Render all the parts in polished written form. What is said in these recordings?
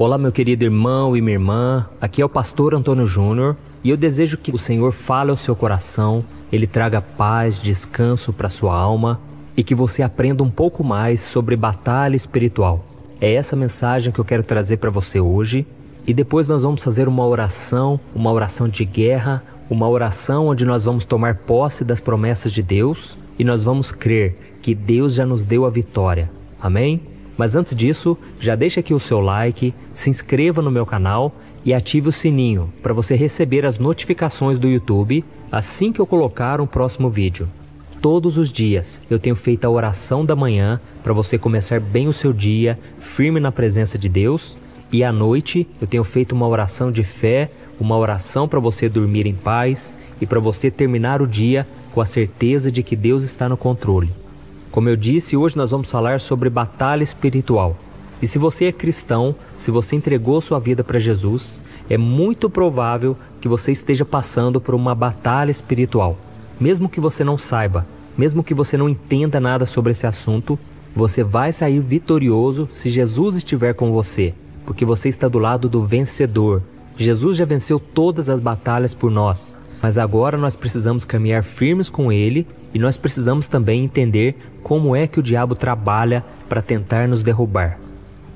Olá, meu querido irmão e minha irmã, aqui é o pastor Antônio Júnior e eu desejo que o Senhor fale ao seu coração, Ele traga paz, descanso para sua alma e que você aprenda um pouco mais sobre batalha espiritual. É essa mensagem que eu quero trazer para você hoje e depois nós vamos fazer uma oração de guerra, uma oração onde nós vamos tomar posse das promessas de Deus e nós vamos crer que Deus já nos deu a vitória. Amém? Mas antes disso, já deixa aqui o seu like, se inscreva no meu canal e ative o sininho para você receber as notificações do YouTube assim que eu colocar um próximo vídeo. Todos os dias eu tenho feito a oração da manhã para você começar bem o seu dia, firme na presença de Deus, e à noite eu tenho feito uma oração de fé, uma oração para você dormir em paz e para você terminar o dia com a certeza de que Deus está no controle. Como eu disse, hoje nós vamos falar sobre batalha espiritual. E se você é cristão, se você entregou sua vida para Jesus, é muito provável que você esteja passando por uma batalha espiritual. Mesmo que você não saiba, mesmo que você não entenda nada sobre esse assunto, você vai sair vitorioso se Jesus estiver com você, porque você está do lado do vencedor. Jesus já venceu todas as batalhas por nós. Mas agora nós precisamos caminhar firmes com Ele e nós precisamos também entender como é que o diabo trabalha para tentar nos derrubar.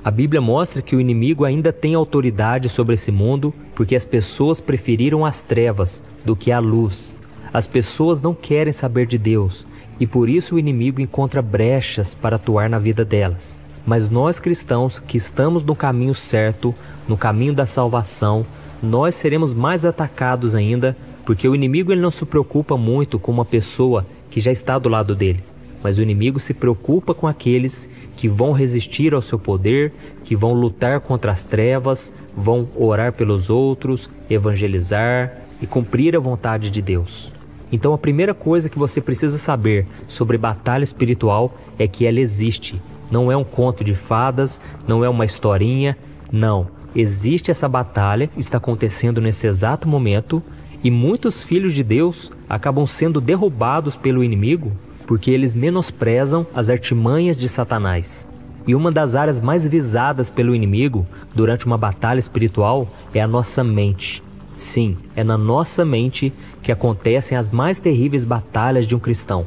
A Bíblia mostra que o inimigo ainda tem autoridade sobre esse mundo porque as pessoas preferiram as trevas do que a luz. As pessoas não querem saber de Deus e por isso o inimigo encontra brechas para atuar na vida delas. Mas nós cristãos que estamos no caminho certo, no caminho da salvação, nós seremos mais atacados ainda, porque o inimigo ele não se preocupa muito com uma pessoa que já está do lado dele, mas o inimigo se preocupa com aqueles que vão resistir ao seu poder, que vão lutar contra as trevas, vão orar pelos outros, evangelizar e cumprir a vontade de Deus. Então a primeira coisa que você precisa saber sobre batalha espiritual é que ela existe. Não é um conto de fadas, não é uma historinha, não. Existe essa batalha, está acontecendo nesse exato momento. E muitos filhos de Deus acabam sendo derrubados pelo inimigo porque eles menosprezam as artimanhas de Satanás. E uma das áreas mais visadas pelo inimigo durante uma batalha espiritual é a nossa mente. Sim, é na nossa mente que acontecem as mais terríveis batalhas de um cristão.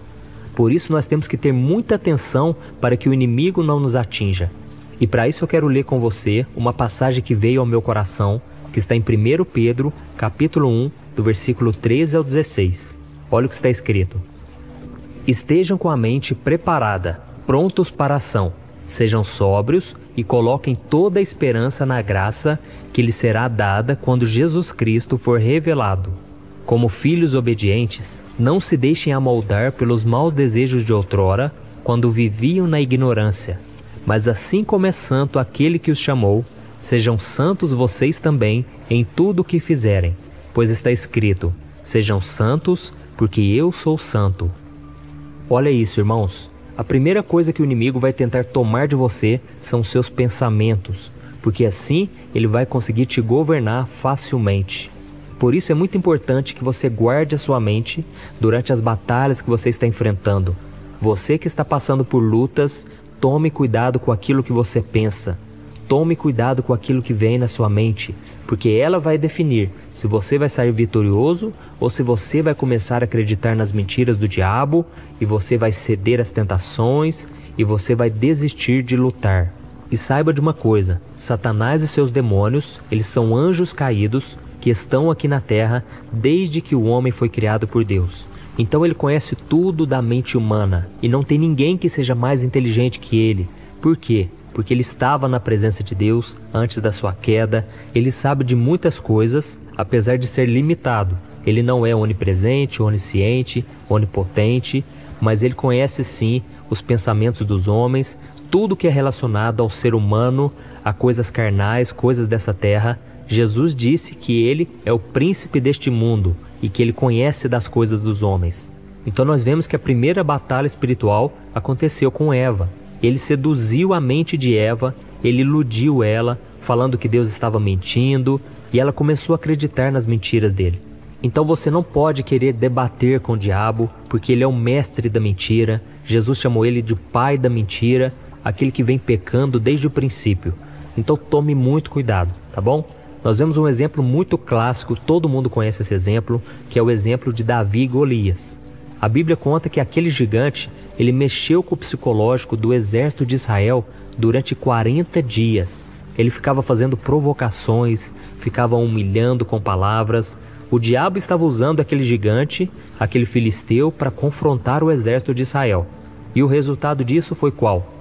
Por isso nós temos que ter muita atenção para que o inimigo não nos atinja. E para isso eu quero ler com você uma passagem que veio ao meu coração, que está em 1 Pedro, capítulo 1, do versículo 13 ao 16. Olha o que está escrito. Estejam com a mente preparada, prontos para a ação. Sejam sóbrios e coloquem toda a esperança na graça que lhes será dada quando Jesus Cristo for revelado. Como filhos obedientes, não se deixem amoldar pelos maus desejos de outrora, quando viviam na ignorância. Mas assim como é santo aquele que os chamou, sejam santos vocês também em tudo o que fizerem. Pois está escrito, sejam santos, porque eu sou santo. Olha isso, irmãos. A primeira coisa que o inimigo vai tentar tomar de você são os seus pensamentos, porque assim ele vai conseguir te governar facilmente. Por isso é muito importante que você guarde a sua mente durante as batalhas que você está enfrentando. Você que está passando por lutas, tome cuidado com aquilo que você pensa. Tome cuidado com aquilo que vem na sua mente, porque ela vai definir se você vai sair vitorioso ou se você vai começar a acreditar nas mentiras do diabo e você vai ceder às tentações e você vai desistir de lutar. E saiba de uma coisa, Satanás e seus demônios, eles são anjos caídos que estão aqui na terra desde que o homem foi criado por Deus. Então ele conhece tudo da mente humana e não tem ninguém que seja mais inteligente que ele. Por quê? Porque ele estava na presença de Deus antes da sua queda, ele sabe de muitas coisas, apesar de ser limitado. Ele não é onipresente, onisciente, onipotente, mas ele conhece sim os pensamentos dos homens, tudo que é relacionado ao ser humano, a coisas carnais, coisas dessa terra. Jesus disse que ele é o príncipe deste mundo e que ele conhece das coisas dos homens. Então nós vemos que a primeira batalha espiritual aconteceu com Eva. Ele seduziu a mente de Eva, ele iludiu ela, falando que Deus estava mentindo, e ela começou a acreditar nas mentiras dele. Então você não pode querer debater com o diabo, porque ele é o mestre da mentira. Jesus chamou ele de pai da mentira, aquele que vem pecando desde o princípio. Então tome muito cuidado, tá bom? Nós vemos um exemplo muito clássico, todo mundo conhece esse exemplo, que é o exemplo de Davi e Golias. A Bíblia conta que aquele gigante, ele mexeu com o psicológico do exército de Israel durante 40 dias. Ele ficava fazendo provocações, ficava humilhando com palavras. O diabo estava usando aquele gigante, aquele filisteu, para confrontar o exército de Israel. E o resultado disso foi qual?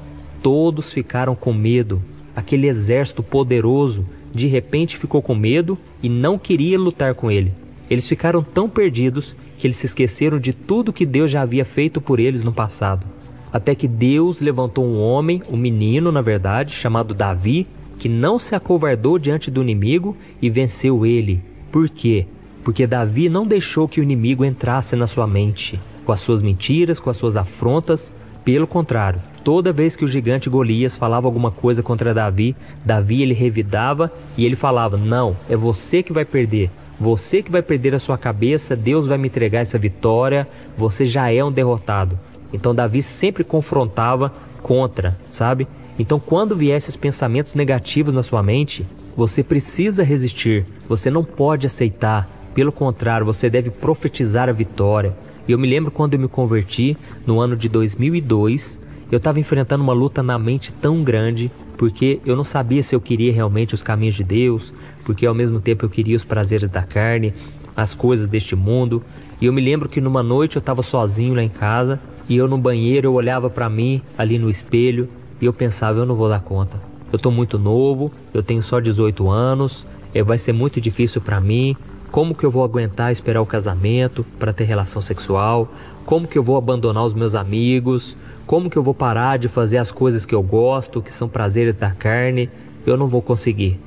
Todos ficaram com medo. Aquele exército poderoso, de repente ficou com medo e não queria lutar com ele. Eles ficaram tão perdidos que eles se esqueceram de tudo que Deus já havia feito por eles no passado. Até que Deus levantou um homem, um menino na verdade, chamado Davi, que não se acovardou diante do inimigo e venceu ele. Por quê? Porque Davi não deixou que o inimigo entrasse na sua mente, com as suas mentiras, com as suas afrontas. Pelo contrário, toda vez que o gigante Golias falava alguma coisa contra Davi, ele revidava e ele falava: não, é você que vai perder. Você que vai perder a sua cabeça, Deus vai me entregar essa vitória, você já é um derrotado. Então Davi sempre confrontava contra, sabe? Então quando vier esses pensamentos negativos na sua mente, você precisa resistir, você não pode aceitar. Pelo contrário, você deve profetizar a vitória. E eu me lembro quando eu me converti, no ano de 2002, eu estava enfrentando uma luta na mente tão grande, porque eu não sabia se eu queria realmente os caminhos de Deus, porque ao mesmo tempo eu queria os prazeres da carne, as coisas deste mundo. E eu me lembro que numa noite eu estava sozinho lá em casa, e eu no banheiro eu olhava para mim ali no espelho, e eu pensava: eu não vou dar conta. Eu estou muito novo, eu tenho só 18 anos, vai ser muito difícil para mim. Como que eu vou aguentar esperar o casamento para ter relação sexual? Como que eu vou abandonar os meus amigos? Como que eu vou parar de fazer as coisas que eu gosto, que são prazeres da carne? Eu não vou conseguir.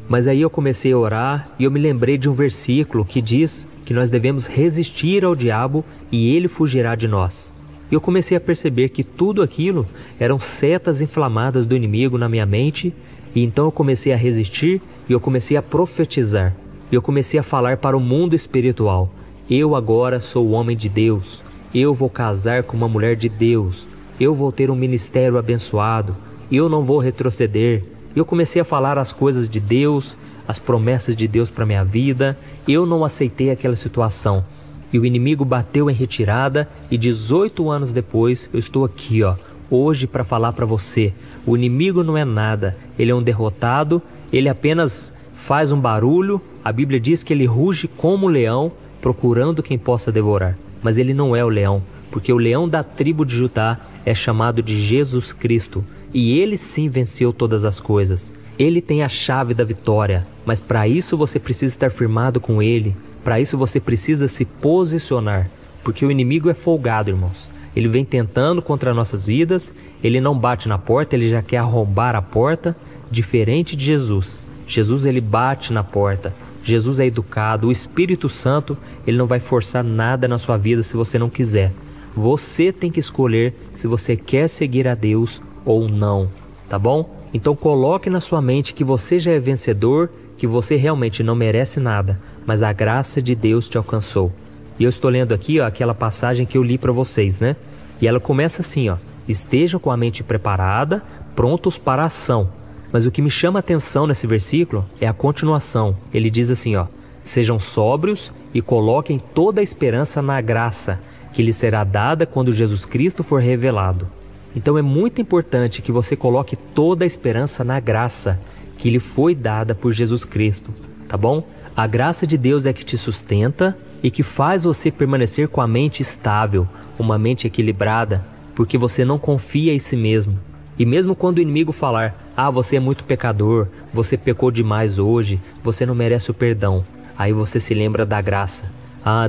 Mas aí eu comecei a orar e eu me lembrei de um versículo que diz que nós devemos resistir ao diabo e ele fugirá de nós. E eu comecei a perceber que tudo aquilo eram setas inflamadas do inimigo na minha mente, e então eu comecei a resistir e eu comecei a profetizar. E eu comecei a falar para o mundo espiritual: eu agora sou o homem de Deus, eu vou casar com uma mulher de Deus, eu vou ter um ministério abençoado, eu não vou retroceder. Eu comecei a falar as coisas de Deus, as promessas de Deus para minha vida. Eu não aceitei aquela situação. E o inimigo bateu em retirada e 18 anos depois eu estou aqui, hoje para falar para você: o inimigo não é nada, ele é um derrotado, ele apenas faz um barulho. A Bíblia diz que ele ruge como um leão, procurando quem possa devorar. Mas ele não é o leão, porque o leão da tribo de Judá é chamado de Jesus Cristo. E ele sim venceu todas as coisas. Ele tem a chave da vitória, mas para isso você precisa estar firmado com ele. Para isso você precisa se posicionar, porque o inimigo é folgado, irmãos. Ele vem tentando contra nossas vidas, ele não bate na porta, ele já quer arrombar a porta, diferente de Jesus. Jesus, ele bate na porta. Jesus é educado. O Espírito Santo, ele não vai forçar nada na sua vida se você não quiser. Você tem que escolher se você quer seguir a Deus ou não, tá bom? Então coloque na sua mente que você já é vencedor, que você realmente não merece nada, mas a graça de Deus te alcançou. E eu estou lendo aqui, aquela passagem que eu li para vocês, né? E ela começa assim, estejam com a mente preparada, prontos para a ação. Mas o que me chama a atenção nesse versículo é a continuação. Ele diz assim, sejam sóbrios e coloquem toda a esperança na graça que lhes será dada quando Jesus Cristo for revelado. Então é muito importante que você coloque toda a esperança na graça que lhe foi dada por Jesus Cristo, tá bom? A graça de Deus é que te sustenta e que faz você permanecer com a mente estável, uma mente equilibrada, porque você não confia em si mesmo. E mesmo quando o inimigo falar, você é muito pecador, você pecou demais hoje, você não merece o perdão, aí você se lembra da graça.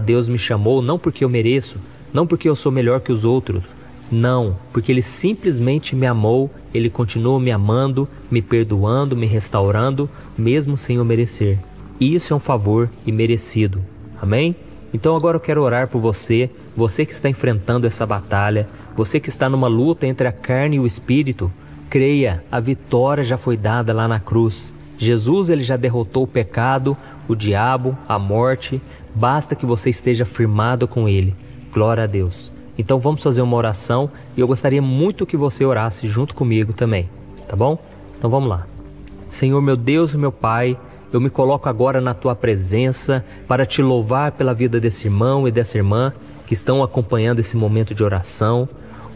Deus me chamou não porque eu mereço, não porque eu sou melhor que os outros, não, porque Ele simplesmente me amou, Ele continuou me amando, me perdoando, me restaurando, mesmo sem eu merecer. E isso é um favor imerecido, amém? Então agora eu quero orar por você, você que está enfrentando essa batalha, você que está numa luta entre a carne e o espírito. Creia, a vitória já foi dada lá na cruz. Jesus, ele já derrotou o pecado, o diabo, a morte. Basta que você esteja firmado com ele. Glória a Deus. Então vamos fazer uma oração e eu gostaria muito que você orasse junto comigo também, tá bom? Então vamos lá. Senhor, meu Deus e meu Pai, eu me coloco agora na Tua presença para Te louvar pela vida desse irmão e dessa irmã que estão acompanhando esse momento de oração.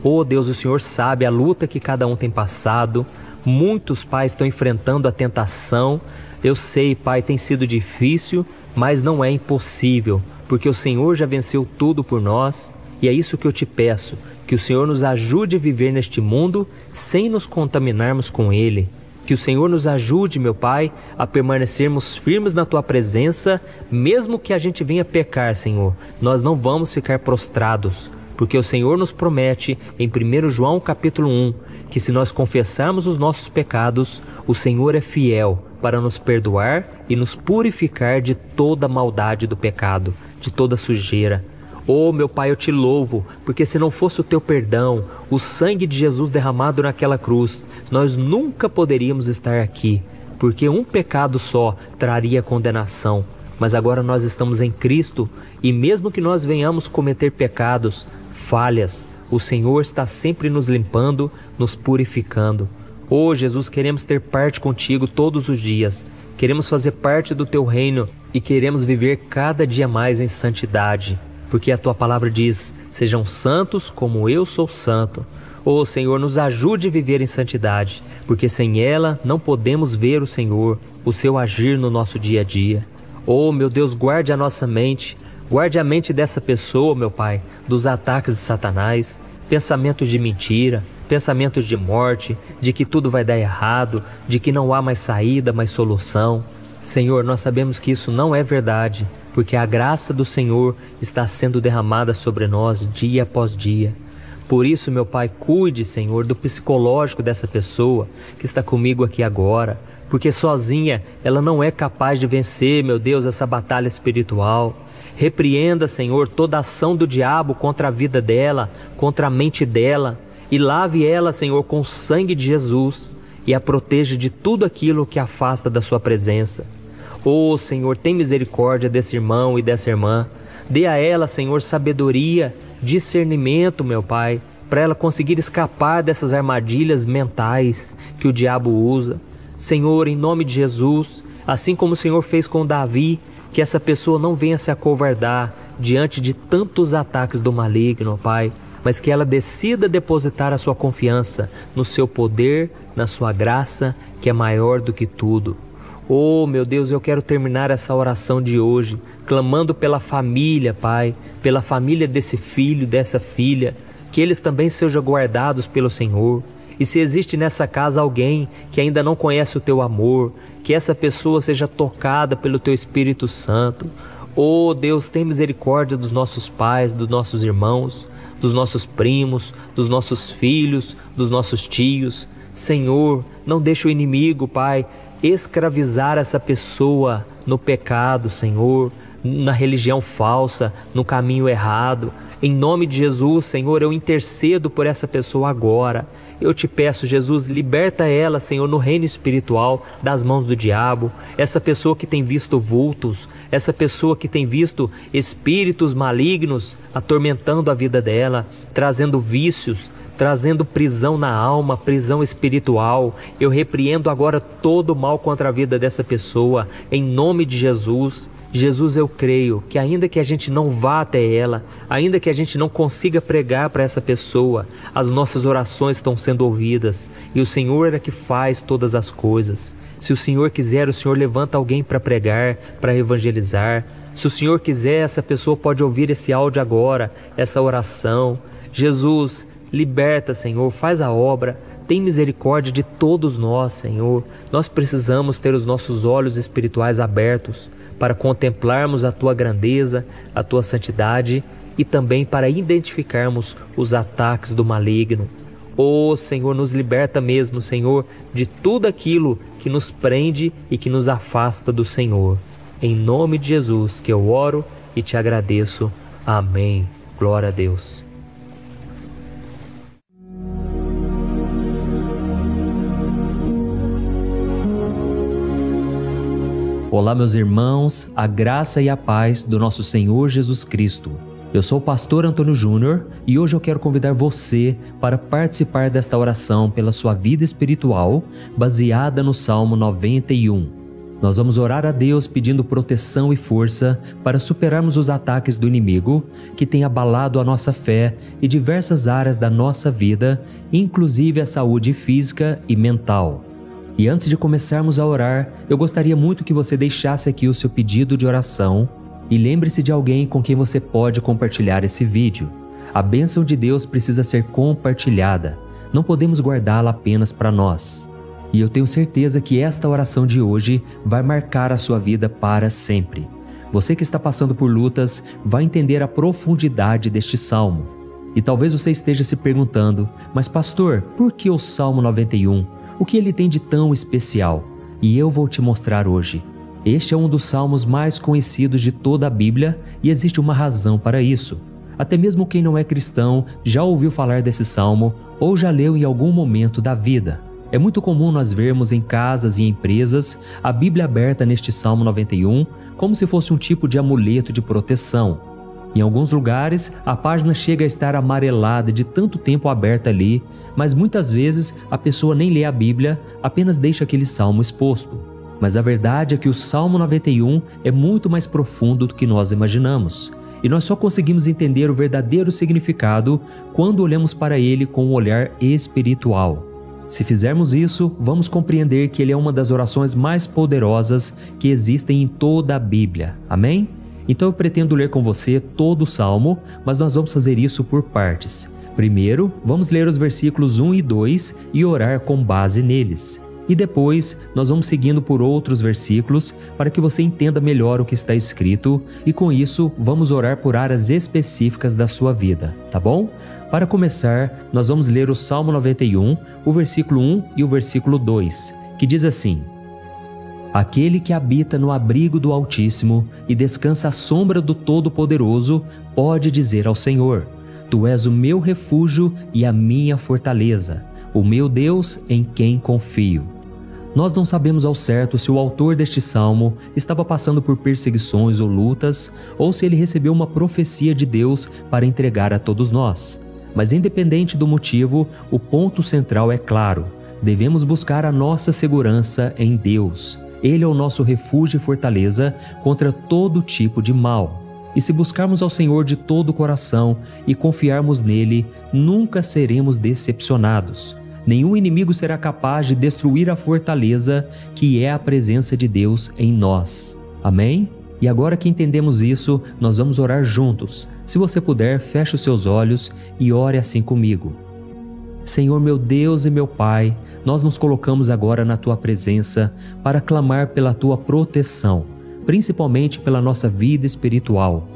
Oh Deus, o Senhor sabe a luta que cada um tem passado. Muitos pais estão enfrentando a tentação. Eu sei, Pai, tem sido difícil, mas não é impossível, porque o Senhor já venceu tudo por nós. E é isso que eu te peço, que o Senhor nos ajude a viver neste mundo sem nos contaminarmos com ele. Que o Senhor nos ajude, meu Pai, a permanecermos firmes na Tua presença, mesmo que a gente venha pecar, Senhor. Nós não vamos ficar prostrados, porque o Senhor nos promete em 1 João capítulo 1, que se nós confessarmos os nossos pecados, o Senhor é fiel para nos perdoar e nos purificar de toda maldade do pecado, de toda sujeira. Oh, meu Pai, eu te louvo, porque se não fosse o Teu perdão, o sangue de Jesus derramado naquela cruz, nós nunca poderíamos estar aqui, porque um pecado só traria condenação. Mas agora nós estamos em Cristo e mesmo que nós venhamos cometer pecados, falhas, o Senhor está sempre nos limpando, nos purificando. Oh, Jesus, queremos ter parte contigo todos os dias. Queremos fazer parte do Teu reino e queremos viver cada dia mais em santidade. Porque a Tua palavra diz, sejam santos como eu sou santo. Oh Senhor, nos ajude a viver em santidade, porque sem ela não podemos ver o Senhor, o Seu agir no nosso dia a dia. Oh meu Deus, guarde a nossa mente, guarde a mente dessa pessoa, meu Pai, dos ataques de Satanás, pensamentos de mentira, pensamentos de morte, de que tudo vai dar errado, de que não há mais saída, mais solução. Senhor, nós sabemos que isso não é verdade, porque a graça do Senhor está sendo derramada sobre nós dia após dia. Por isso, meu Pai, cuide, Senhor, do psicológico dessa pessoa que está comigo aqui agora, porque sozinha ela não é capaz de vencer, meu Deus, essa batalha espiritual. Repreenda, Senhor, toda ação do diabo contra a vida dela, contra a mente dela, e lave ela, Senhor, com o sangue de Jesus e a proteja de tudo aquilo que afasta da Sua presença. Oh, Senhor, tem misericórdia desse irmão e dessa irmã. Dê a ela, Senhor, sabedoria, discernimento, meu Pai, para ela conseguir escapar dessas armadilhas mentais que o diabo usa. Senhor, em nome de Jesus, assim como o Senhor fez com Davi, que essa pessoa não venha se acovardar diante de tantos ataques do maligno, Pai, mas que ela decida depositar a sua confiança no Seu poder, na Sua graça, que é maior do que tudo. Oh, meu Deus, eu quero terminar essa oração de hoje, clamando pela família, Pai, pela família desse filho, dessa filha, que eles também sejam guardados pelo Senhor. E se existe nessa casa alguém que ainda não conhece o Teu amor, que essa pessoa seja tocada pelo Teu Espírito Santo. Oh, Deus, tem misericórdia dos nossos pais, dos nossos irmãos, dos nossos primos, dos nossos filhos, dos nossos tios. Senhor, não deixe o inimigo, Pai, escravizar essa pessoa no pecado, Senhor, na religião falsa, no caminho errado. Em nome de Jesus, Senhor, eu intercedo por essa pessoa agora. Eu te peço, Jesus, liberta ela, Senhor, no reino espiritual das mãos do diabo. Essa pessoa que tem visto vultos, essa pessoa que tem visto espíritos malignos atormentando a vida dela, trazendo vícios, trazendo prisão na alma, prisão espiritual. Eu repreendo agora todo o mal contra a vida dessa pessoa, em nome de Jesus. Jesus, eu creio que ainda que a gente não vá até ela, ainda que a gente não consiga pregar para essa pessoa, as nossas orações estão sendo ouvidas e o Senhor é que faz todas as coisas. Se o Senhor quiser, o Senhor levanta alguém para pregar, para evangelizar. Se o Senhor quiser, essa pessoa pode ouvir esse áudio agora, essa oração. Jesus, liberta, Senhor, faz a obra. Tem misericórdia de todos nós, Senhor. Nós precisamos ter os nossos olhos espirituais abertos para contemplarmos a Tua grandeza, a Tua santidade e também para identificarmos os ataques do maligno. Oh, Senhor, nos liberta mesmo, Senhor, de tudo aquilo que nos prende e que nos afasta do Senhor. Em nome de Jesus que eu oro e te agradeço. Amém. Glória a Deus. Olá, meus irmãos, a graça e a paz do nosso Senhor Jesus Cristo. Eu sou o pastor Antônio Júnior e hoje eu quero convidar você para participar desta oração pela sua vida espiritual, baseada no Salmo 91. Nós vamos orar a Deus pedindo proteção e força para superarmos os ataques do inimigo que tem abalado a nossa fé e diversas áreas da nossa vida, inclusive a saúde física e mental. E antes de começarmos a orar, eu gostaria muito que você deixasse aqui o seu pedido de oração e lembre-se de alguém com quem você pode compartilhar esse vídeo. A bênção de Deus precisa ser compartilhada, não podemos guardá-la apenas para nós. E eu tenho certeza que esta oração de hoje vai marcar a sua vida para sempre. Você que está passando por lutas vai entender a profundidade deste salmo. E talvez você esteja se perguntando, mas pastor, por que o Salmo 91? O que ele tem de tão especial? E eu vou te mostrar hoje. Este é um dos salmos mais conhecidos de toda a Bíblia e existe uma razão para isso. Até mesmo quem não é cristão já ouviu falar desse salmo ou já leu em algum momento da vida. É muito comum nós vermos em casas e empresas a Bíblia aberta neste Salmo 91 como se fosse um tipo de amuleto de proteção. Em alguns lugares, a página chega a estar amarelada de tanto tempo aberta ali, mas muitas vezes a pessoa nem lê a Bíblia, apenas deixa aquele salmo exposto. Mas a verdade é que o Salmo 91 é muito mais profundo do que nós imaginamos. E nós só conseguimos entender o verdadeiro significado quando olhamos para ele com um olhar espiritual. Se fizermos isso, vamos compreender que ele é uma das orações mais poderosas que existem em toda a Bíblia. Amém? Então eu pretendo ler com você todo o Salmo, mas nós vamos fazer isso por partes. Primeiro, vamos ler os versículos 1 e 2 e orar com base neles. E depois, nós vamos seguindo por outros versículos para que você entenda melhor o que está escrito e com isso, vamos orar por áreas específicas da sua vida, tá bom? Para começar, nós vamos ler o Salmo 91, o versículo 1 e o versículo 2, que diz assim: Aquele que habita no abrigo do Altíssimo e descansa à sombra do Todo-Poderoso pode dizer ao Senhor: Tu és o meu refúgio e a minha fortaleza, o meu Deus em quem confio. Nós não sabemos ao certo se o autor deste salmo estava passando por perseguições ou lutas, ou se ele recebeu uma profecia de Deus para entregar a todos nós. Mas independente do motivo, o ponto central é claro: devemos buscar a nossa segurança em Deus. Ele é o nosso refúgio e fortaleza contra todo tipo de mal. E se buscarmos ao Senhor de todo o coração e confiarmos nele, nunca seremos decepcionados. Nenhum inimigo será capaz de destruir a fortaleza que é a presença de Deus em nós. Amém? E agora que entendemos isso, nós vamos orar juntos. Se você puder, feche os seus olhos e ore assim comigo. Senhor meu Deus e meu Pai, nós nos colocamos agora na Tua presença para clamar pela Tua proteção, principalmente pela nossa vida espiritual.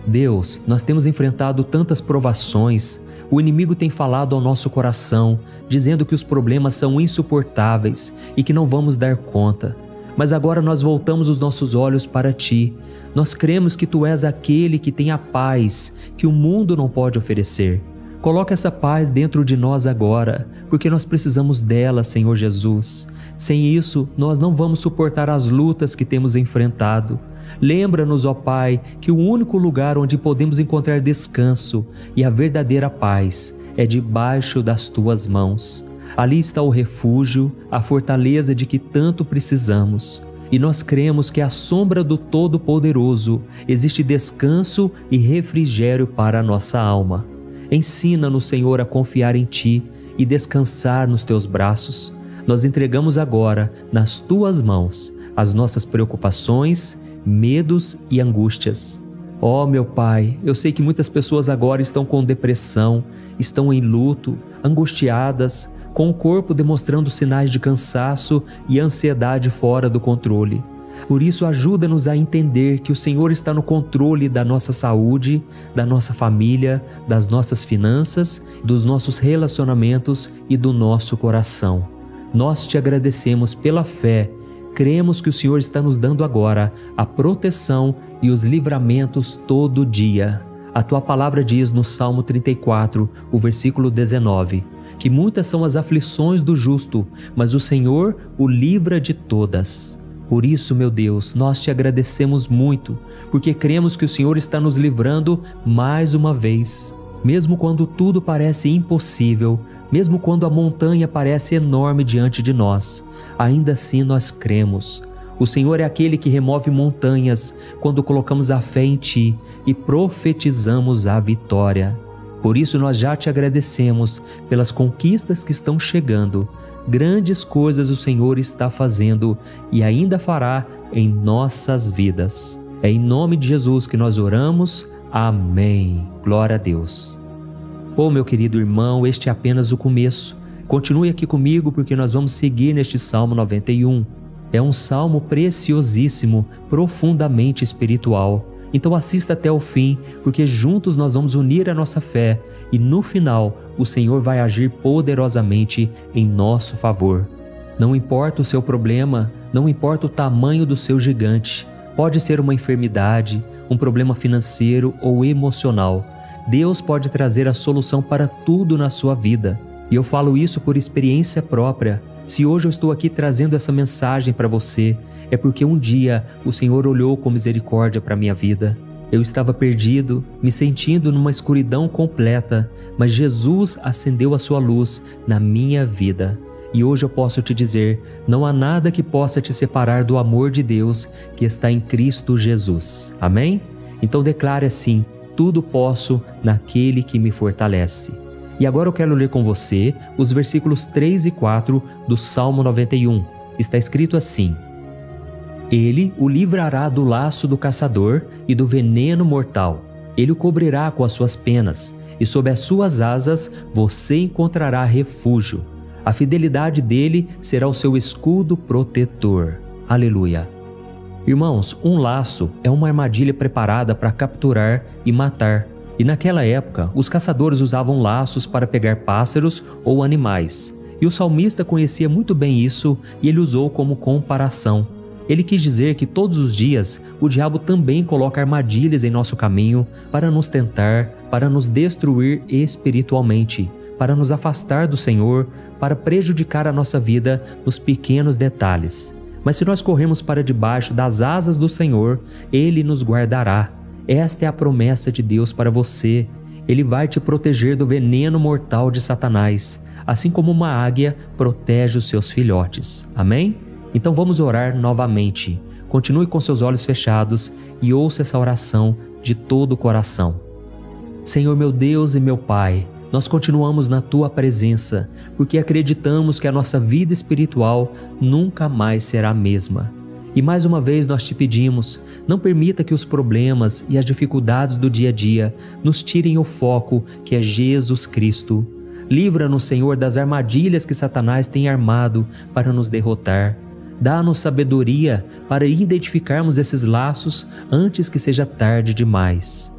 Deus, nós temos enfrentado tantas provações, o inimigo tem falado ao nosso coração, dizendo que os problemas são insuportáveis e que não vamos dar conta. Mas agora nós voltamos os nossos olhos para Ti. Nós cremos que Tu és aquele que tem a paz que o mundo não pode oferecer. Coloca essa paz dentro de nós agora, porque nós precisamos dela, Senhor Jesus. Sem isso, nós não vamos suportar as lutas que temos enfrentado. Lembra-nos, ó Pai, que o único lugar onde podemos encontrar descanso e a verdadeira paz é debaixo das Tuas mãos. Ali está o refúgio, a fortaleza de que tanto precisamos. E nós cremos que à sombra do Todo-Poderoso existe descanso e refrigério para a nossa alma. Ensina-nos, Senhor, a confiar em Ti e descansar nos Teus braços. Nós entregamos agora, nas Tuas mãos, as nossas preocupações, medos e angústias. Ó meu Pai, eu sei que muitas pessoas agora estão com depressão, estão em luto, angustiadas, com o corpo demonstrando sinais de cansaço e ansiedade fora do controle. Por isso, ajuda-nos a entender que o Senhor está no controle da nossa saúde, da nossa família, das nossas finanças, dos nossos relacionamentos e do nosso coração. Nós Te agradecemos pela fé. Cremos que o Senhor está nos dando agora a proteção e os livramentos todo dia. A Tua palavra diz no Salmo 34, o versículo 19, que muitas são as aflições do justo, mas o Senhor o livra de todas. Por isso, meu Deus, nós te agradecemos muito, porque cremos que o Senhor está nos livrando mais uma vez. Mesmo quando tudo parece impossível, mesmo quando a montanha parece enorme diante de nós, ainda assim nós cremos. O Senhor é aquele que remove montanhas quando colocamos a fé em Ti e profetizamos a vitória. Por isso nós já te agradecemos pelas conquistas que estão chegando. Grandes coisas o Senhor está fazendo e ainda fará em nossas vidas. É em nome de Jesus que nós oramos. Amém. Glória a Deus. Meu querido irmão, este é apenas o começo. Continue aqui comigo porque nós vamos seguir neste Salmo 91. É um salmo preciosíssimo, profundamente espiritual. Então assista até o fim, porque juntos nós vamos unir a nossa fé e no final o Senhor vai agir poderosamente em nosso favor. Não importa o seu problema, não importa o tamanho do seu gigante. Pode ser uma enfermidade, um problema financeiro ou emocional. Deus pode trazer a solução para tudo na sua vida. E eu falo isso por experiência própria. Se hoje eu estou aqui trazendo essa mensagem para você, é porque um dia o Senhor olhou com misericórdia para a minha vida. Eu estava perdido, me sentindo numa escuridão completa, mas Jesus acendeu a sua luz na minha vida. E hoje eu posso te dizer, não há nada que possa te separar do amor de Deus que está em Cristo Jesus. Amém? Então declare assim: tudo posso naquele que me fortalece. E agora eu quero ler com você os versículos 3 e 4 do Salmo 91. Está escrito assim: Ele o livrará do laço do caçador e do veneno mortal. Ele o cobrirá com as suas penas, e sob as suas asas você encontrará refúgio. A fidelidade dele será o seu escudo protetor. Aleluia. Irmãos, um laço é uma armadilha preparada para capturar e matar. E naquela época, os caçadores usavam laços para pegar pássaros ou animais. E o salmista conhecia muito bem isso e ele usou como comparação. Ele quis dizer que todos os dias o diabo também coloca armadilhas em nosso caminho para nos tentar, para nos destruir espiritualmente, para nos afastar do Senhor, para prejudicar a nossa vida nos pequenos detalhes. Mas se nós corrermos para debaixo das asas do Senhor, Ele nos guardará. Esta é a promessa de Deus para você. Ele vai te proteger do veneno mortal de Satanás, assim como uma águia protege os seus filhotes. Amém? Então vamos orar novamente. Continue com seus olhos fechados e ouça essa oração de todo o coração. Senhor meu Deus e meu Pai, nós continuamos na Tua presença, porque acreditamos que a nossa vida espiritual nunca mais será a mesma. E mais uma vez nós te pedimos, não permita que os problemas e as dificuldades do dia a dia nos tirem o foco que é Jesus Cristo. Livra-nos, Senhor, das armadilhas que Satanás tem armado para nos derrotar. Dá-nos sabedoria para identificarmos esses laços antes que seja tarde demais.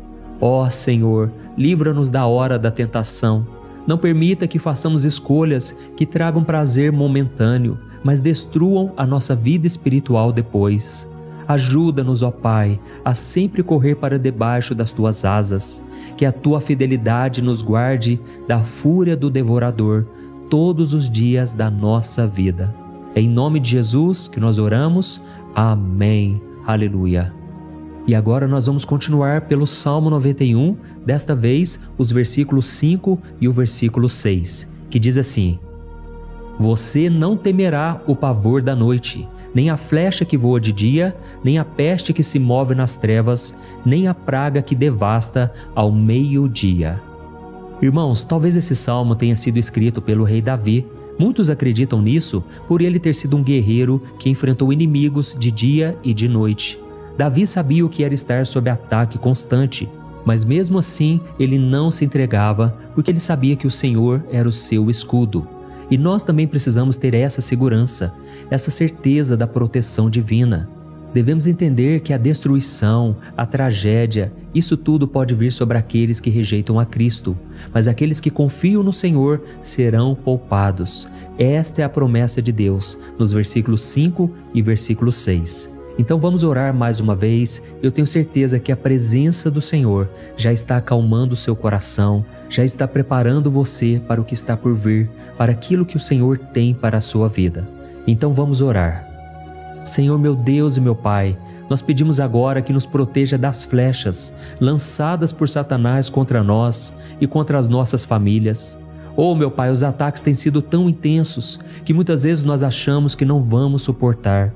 Ó Senhor, livra-nos da hora da tentação. Não permita que façamos escolhas que tragam prazer momentâneo, mas destruam a nossa vida espiritual depois. Ajuda-nos, ó Pai, a sempre correr para debaixo das Tuas asas, que a Tua fidelidade nos guarde da fúria do devorador todos os dias da nossa vida. É em nome de Jesus que nós oramos. Amém. Aleluia. E agora nós vamos continuar pelo Salmo 91, desta vez os versículos 5 e o versículo 6, que diz assim: Você não temerá o pavor da noite, nem a flecha que voa de dia, nem a peste que se move nas trevas, nem a praga que devasta ao meio-dia. Irmãos, talvez esse salmo tenha sido escrito pelo rei Davi. Muitos acreditam nisso por ele ter sido um guerreiro que enfrentou inimigos de dia e de noite. Davi sabia o que era estar sob ataque constante, mas mesmo assim ele não se entregava porque ele sabia que o Senhor era o seu escudo. E nós também precisamos ter essa segurança, essa certeza da proteção divina. Devemos entender que a destruição, a tragédia, isso tudo pode vir sobre aqueles que rejeitam a Cristo, mas aqueles que confiam no Senhor serão poupados. Esta é a promessa de Deus, nos versículos 5 e versículo 6. Então vamos orar mais uma vez. Eu tenho certeza que a presença do Senhor já está acalmando o seu coração, já está preparando você para o que está por vir, para aquilo que o Senhor tem para a sua vida. Então vamos orar. Senhor meu Deus e meu Pai, nós pedimos agora que nos proteja das flechas lançadas por Satanás contra nós e contra as nossas famílias. Oh, meu Pai, os ataques têm sido tão intensos que muitas vezes nós achamos que não vamos suportar.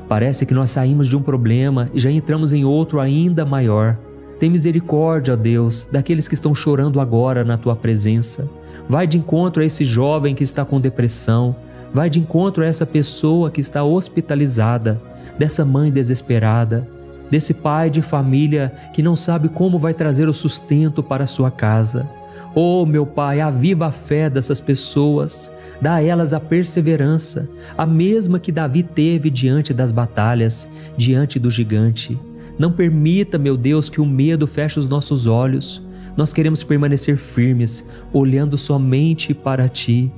Parece que nós saímos de um problema e já entramos em outro ainda maior. Tem misericórdia, ó Deus, daqueles que estão chorando agora na Tua presença. Vai de encontro a esse jovem que está com depressão. Vai de encontro a essa pessoa que está hospitalizada, dessa mãe desesperada, desse pai de família que não sabe como vai trazer o sustento para a sua casa. Oh, meu Pai, aviva a fé dessas pessoas, dá a elas a perseverança, a mesma que Davi teve diante das batalhas, diante do gigante. Não permita, meu Deus, que o medo feche os nossos olhos. Nós queremos permanecer firmes, olhando somente para Ti.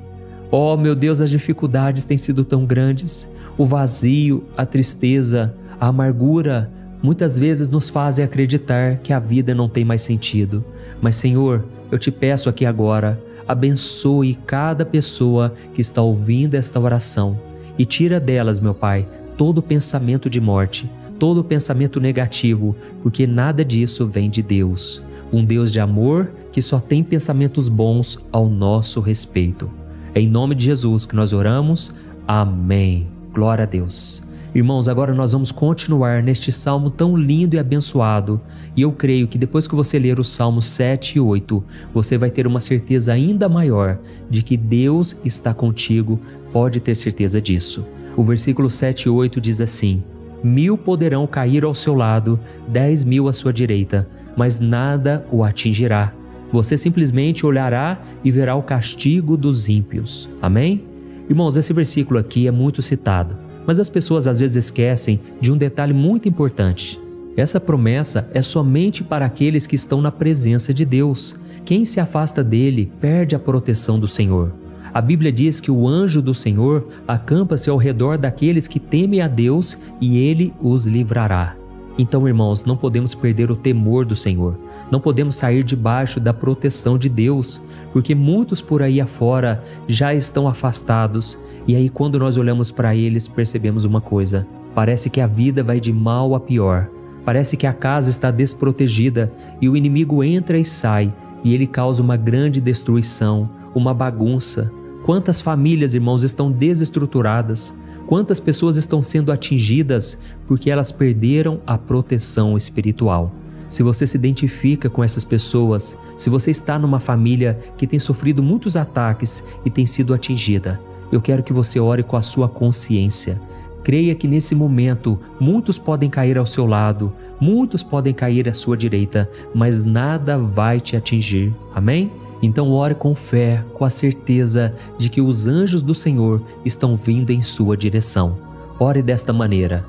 Oh, meu Deus, as dificuldades têm sido tão grandes. O vazio, a tristeza, a amargura, muitas vezes nos fazem acreditar que a vida não tem mais sentido. Mas, Senhor, eu te peço aqui agora, abençoe cada pessoa que está ouvindo esta oração e tira delas, meu Pai, todo pensamento de morte, todo pensamento negativo, porque nada disso vem de Deus. Um Deus de amor que só tem pensamentos bons ao nosso respeito. É em nome de Jesus que nós oramos. Amém. Glória a Deus. Irmãos, agora nós vamos continuar neste salmo tão lindo e abençoado. E eu creio que depois que você ler os salmos 7 e 8, você vai ter uma certeza ainda maior de que Deus está contigo. Pode ter certeza disso. O versículo 7 e 8 diz assim: 1000 poderão cair ao seu lado, 10.000 à sua direita, mas nada o atingirá. Você simplesmente olhará e verá o castigo dos ímpios. Amém? Irmãos, esse versículo aqui é muito citado, mas as pessoas às vezes esquecem de um detalhe muito importante. Essa promessa é somente para aqueles que estão na presença de Deus. Quem se afasta dele perde a proteção do Senhor. A Bíblia diz que o anjo do Senhor acampa-se ao redor daqueles que temem a Deus e ele os livrará. Então, irmãos, não podemos perder o temor do Senhor. Não podemos sair debaixo da proteção de Deus, porque muitos por aí afora já estão afastados. E aí, quando nós olhamos para eles, percebemos uma coisa: parece que a vida vai de mal a pior. Parece que a casa está desprotegida e o inimigo entra e sai e ele causa uma grande destruição, uma bagunça. Quantas famílias, irmãos, estão desestruturadas? Quantas pessoas estão sendo atingidas porque elas perderam a proteção espiritual? Se você se identifica com essas pessoas, se você está numa família que tem sofrido muitos ataques e tem sido atingida, eu quero que você ore com a sua consciência. Creia que nesse momento muitos podem cair ao seu lado, muitos podem cair à sua direita, mas nada vai te atingir. Amém? Então ore com fé, com a certeza de que os anjos do Senhor estão vindo em sua direção. Ore desta maneira: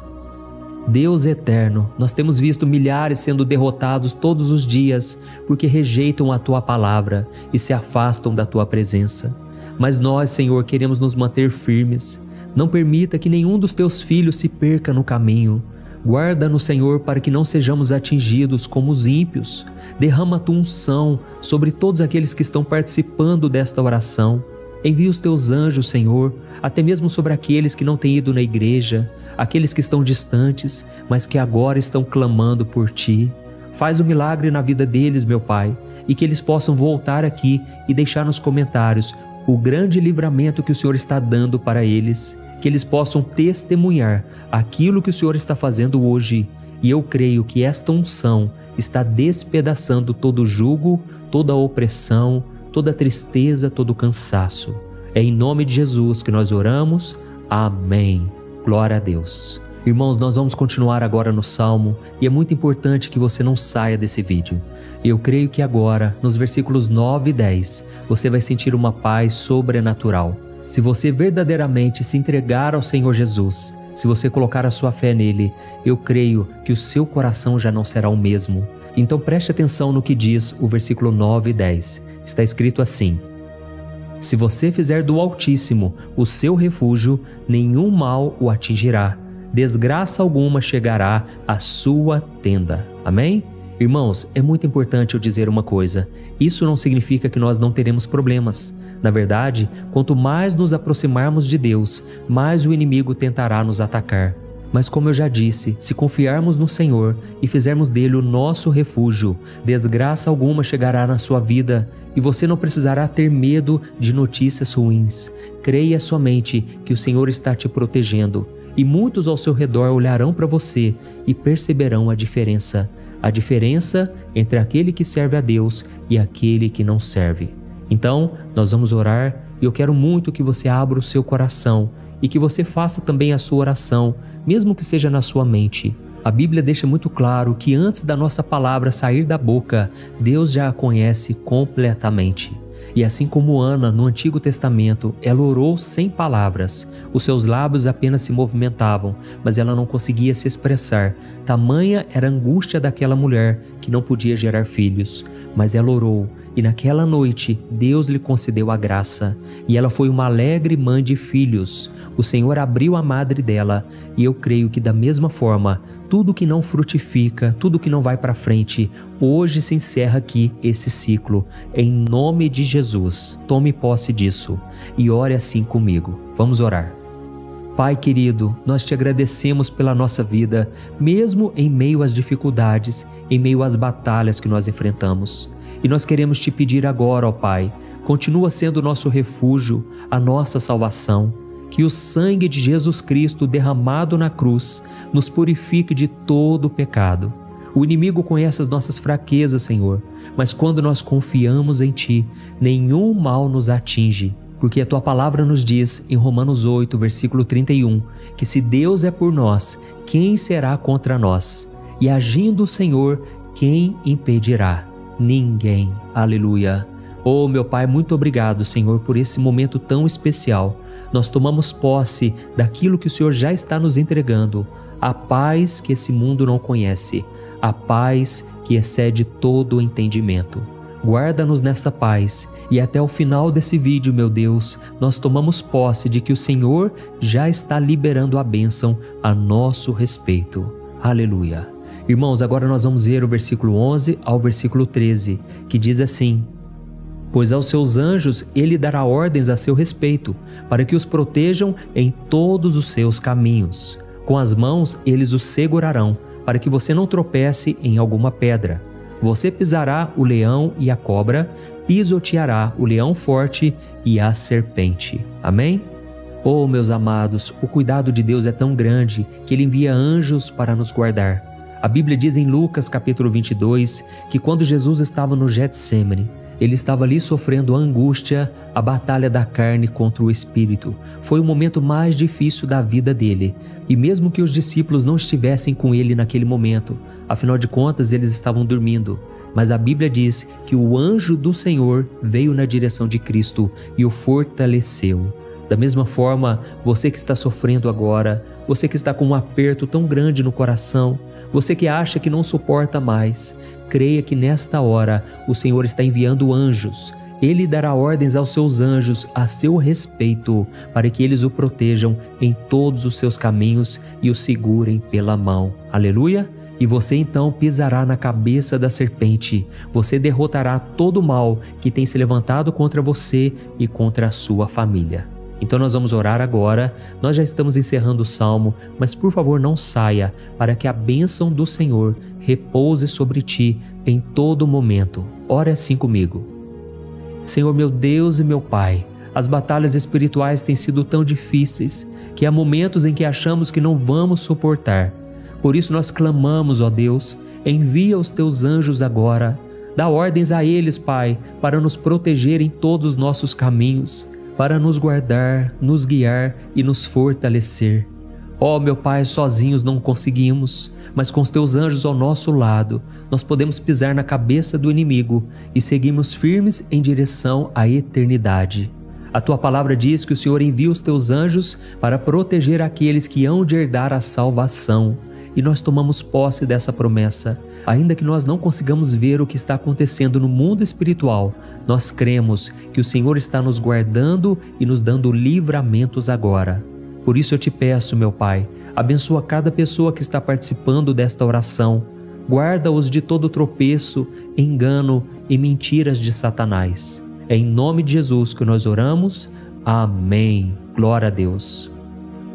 Deus eterno, nós temos visto milhares sendo derrotados todos os dias porque rejeitam a Tua palavra e se afastam da Tua presença. Mas nós, Senhor, queremos nos manter firmes. Não permita que nenhum dos Teus filhos se perca no caminho. Guarda-nos, Senhor, para que não sejamos atingidos como os ímpios. Derrama a Tua unção sobre todos aqueles que estão participando desta oração. Envia os Teus anjos, Senhor, até mesmo sobre aqueles que não têm ido na igreja, aqueles que estão distantes, mas que agora estão clamando por Ti. Faz um milagre na vida deles, meu Pai, e que eles possam voltar aqui e deixar nos comentários o grande livramento que o Senhor está dando para eles, que eles possam testemunhar aquilo que o Senhor está fazendo hoje. E eu creio que esta unção está despedaçando todo jugo, toda opressão, toda tristeza, todo cansaço. É em nome de Jesus que nós oramos. Amém. Glória a Deus. Irmãos, nós vamos continuar agora no Salmo e é muito importante que você não saia desse vídeo. Eu creio que agora, nos versículos 9 e 10, você vai sentir uma paz sobrenatural. Se você verdadeiramente se entregar ao Senhor Jesus, se você colocar a sua fé nele, eu creio que o seu coração já não será o mesmo. Então preste atenção no que diz o versículo 9 e 10. Está escrito assim: se você fizer do Altíssimo o seu refúgio, nenhum mal o atingirá, desgraça alguma chegará à sua tenda. Amém? Irmãos, é muito importante eu dizer uma coisa: isso não significa que nós não teremos problemas. Na verdade, quanto mais nos aproximarmos de Deus, mais o inimigo tentará nos atacar. Mas como eu já disse, se confiarmos no Senhor e fizermos dele o nosso refúgio, desgraça alguma chegará na sua vida e você não precisará ter medo de notícias ruins. Creia somente que o Senhor está te protegendo e muitos ao seu redor olharão para você e perceberão a diferença entre aquele que serve a Deus e aquele que não serve. Então, nós vamos orar e eu quero muito que você abra o seu coração e que você faça também a sua oração, mesmo que seja na sua mente. A Bíblia deixa muito claro que antes da nossa palavra sair da boca, Deus já a conhece completamente. E assim como Ana, no Antigo Testamento, ela orou sem palavras. Os seus lábios apenas se movimentavam, mas ela não conseguia se expressar. Tamanha era a angústia daquela mulher que não podia gerar filhos. Mas ela orou, e naquela noite Deus lhe concedeu a graça. E ela foi uma alegre mãe de filhos. O Senhor abriu a madre dela, e eu creio que da mesma forma, tudo que não frutifica, tudo que não vai para frente, hoje se encerra aqui esse ciclo. Em nome de Jesus, tome posse disso e ore assim comigo. Vamos orar. Pai querido, nós te agradecemos pela nossa vida, mesmo em meio às dificuldades, em meio às batalhas que nós enfrentamos. E nós queremos te pedir agora, ó Pai, continua sendo o nosso refúgio, a nossa salvação. Que o sangue de Jesus Cristo derramado na cruz nos purifique de todo o pecado. O inimigo conhece as nossas fraquezas, Senhor, mas quando nós confiamos em Ti, nenhum mal nos atinge, porque a Tua palavra nos diz em Romanos 8, versículo 31, que se Deus é por nós, quem será contra nós? E agindo o Senhor, quem impedirá? Ninguém. Aleluia. Oh, meu Pai, muito obrigado, Senhor, por esse momento tão especial. Nós tomamos posse daquilo que o Senhor já está nos entregando, a paz que esse mundo não conhece, a paz que excede todo o entendimento. Guarda-nos nessa paz e até o final desse vídeo, meu Deus, nós tomamos posse de que o Senhor já está liberando a bênção a nosso respeito. Aleluia. Irmãos, agora nós vamos ver o versículo 11 ao versículo 13, que diz assim: Pois aos seus anjos ele dará ordens a seu respeito, para que os protejam em todos os seus caminhos. Com as mãos eles os segurarão, para que você não tropece em alguma pedra. Você pisará o leão e a cobra, pisoteará o leão forte e a serpente. Amém? Oh, meus amados, o cuidado de Deus é tão grande que Ele envia anjos para nos guardar. A Bíblia diz em Lucas capítulo 22 que quando Jesus estava no Getsêmani, Ele estava ali sofrendo a angústia, a batalha da carne contra o espírito. Foi o momento mais difícil da vida dele. E mesmo que os discípulos não estivessem com ele naquele momento, afinal de contas eles estavam dormindo. Mas a Bíblia diz que o anjo do Senhor veio na direção de Cristo e o fortaleceu. Da mesma forma, você que está sofrendo agora, você que está com um aperto tão grande no coração, você que acha que não suporta mais, creia que nesta hora o Senhor está enviando anjos. Ele dará ordens aos seus anjos a seu respeito, para que eles o protejam em todos os seus caminhos e o segurem pela mão. Aleluia! E você então pisará na cabeça da serpente. Você derrotará todo o mal que tem se levantado contra você e contra a sua família. Então nós vamos orar agora. Nós já estamos encerrando o salmo, mas por favor não saia, para que a bênção do Senhor repouse sobre ti em todo momento. Ore assim comigo. Senhor meu Deus e meu Pai, as batalhas espirituais têm sido tão difíceis que há momentos em que achamos que não vamos suportar. Por isso nós clamamos, ó Deus, envia os teus anjos agora. Dá ordens a eles, Pai, para nos proteger em todos os nossos caminhos, para nos guardar, nos guiar e nos fortalecer. Ó meu Pai, sozinhos não conseguimos, mas com os teus anjos ao nosso lado, nós podemos pisar na cabeça do inimigo e seguirmos firmes em direção à eternidade. A tua palavra diz que o Senhor envia os teus anjos para proteger aqueles que hão de herdar a salvação. E nós tomamos posse dessa promessa. Ainda que nós não consigamos ver o que está acontecendo no mundo espiritual, nós cremos que o Senhor está nos guardando e nos dando livramentos agora. Por isso eu te peço, meu Pai, abençoa cada pessoa que está participando desta oração. Guarda-os de todo tropeço, engano e mentiras de Satanás. É em nome de Jesus que nós oramos. Amém. Glória a Deus.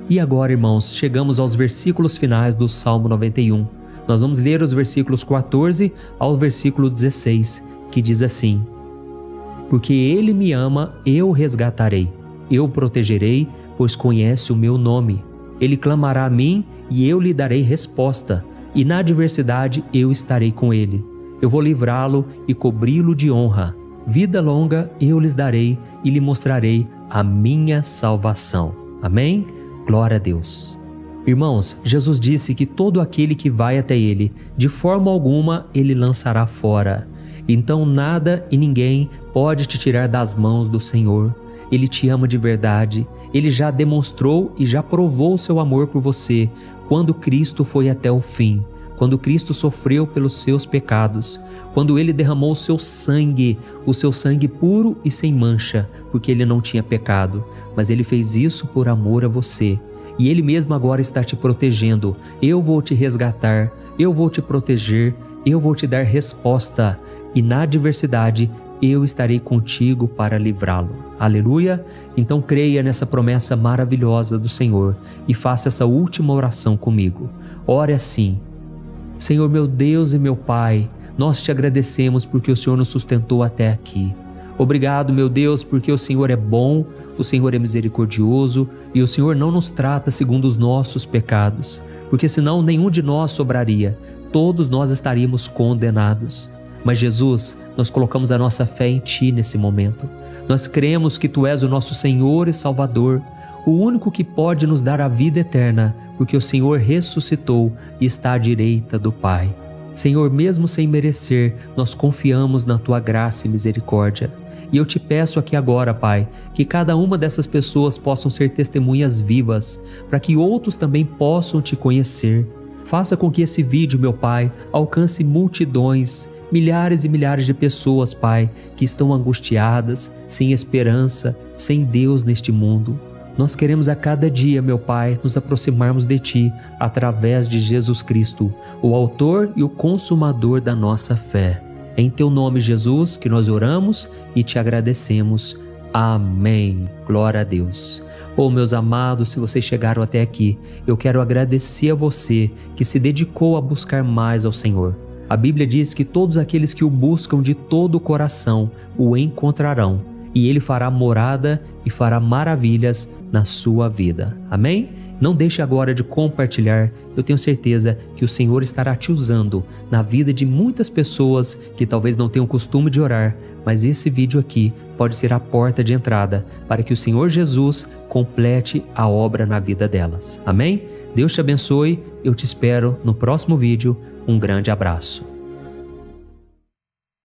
E agora, irmãos, chegamos aos versículos finais do Salmo 91. Nós vamos ler os versículos 14 ao versículo 16, que diz assim: Porque Ele me ama, eu o resgatarei, eu o protegerei, pois conhece o meu nome. Ele clamará a mim e eu lhe darei resposta, e na adversidade eu estarei com ele. Eu vou livrá-lo e cobri-lo de honra. Vida longa eu lhes darei e lhe mostrarei a minha salvação. Amém? Glória a Deus. Irmãos, Jesus disse que todo aquele que vai até ele, de forma alguma ele lançará fora. Então nada e ninguém pode te tirar das mãos do Senhor. Ele te ama de verdade. Ele já demonstrou e já provou o seu amor por você quando Cristo foi até o fim, quando Cristo sofreu pelos seus pecados, quando Ele derramou o seu sangue puro e sem mancha, porque Ele não tinha pecado, mas Ele fez isso por amor a você. E Ele mesmo agora está te protegendo. Eu vou te resgatar, eu vou te proteger, eu vou te dar resposta, e na adversidade eu estarei contigo para livrá-lo. Aleluia! Então creia nessa promessa maravilhosa do Senhor e faça essa última oração comigo. Ore assim: Senhor meu Deus e meu Pai, nós te agradecemos porque o Senhor nos sustentou até aqui. Obrigado, meu Deus, porque o Senhor é bom, o Senhor é misericordioso e o Senhor não nos trata segundo os nossos pecados, porque senão nenhum de nós sobraria, todos nós estaríamos condenados. Mas Jesus, nós colocamos a nossa fé em Ti nesse momento. Nós cremos que Tu és o nosso Senhor e Salvador, o único que pode nos dar a vida eterna, porque o Senhor ressuscitou e está à direita do Pai. Senhor, mesmo sem merecer, nós confiamos na Tua graça e misericórdia. E eu te peço aqui agora, Pai, que cada uma dessas pessoas possam ser testemunhas vivas, para que outros também possam Te conhecer. Faça com que esse vídeo, meu Pai, alcance multidões, milhares e milhares de pessoas, Pai, que estão angustiadas, sem esperança, sem Deus neste mundo. Nós queremos a cada dia, meu Pai, nos aproximarmos de Ti através de Jesus Cristo, o autor e o consumador da nossa fé. É em Teu nome, Jesus, que nós oramos e Te agradecemos. Amém. Glória a Deus. Oh, meus amados, se vocês chegaram até aqui, eu quero agradecer a você que se dedicou a buscar mais ao Senhor. A Bíblia diz que todos aqueles que o buscam de todo o coração o encontrarão, e Ele fará morada e fará maravilhas na sua vida. Amém? Não deixe agora de compartilhar. Eu tenho certeza que o Senhor estará te usando na vida de muitas pessoas que talvez não tenham costume de orar, mas esse vídeo aqui pode ser a porta de entrada para que o Senhor Jesus complete a obra na vida delas. Amém? Deus te abençoe. Eu te espero no próximo vídeo. Um grande abraço.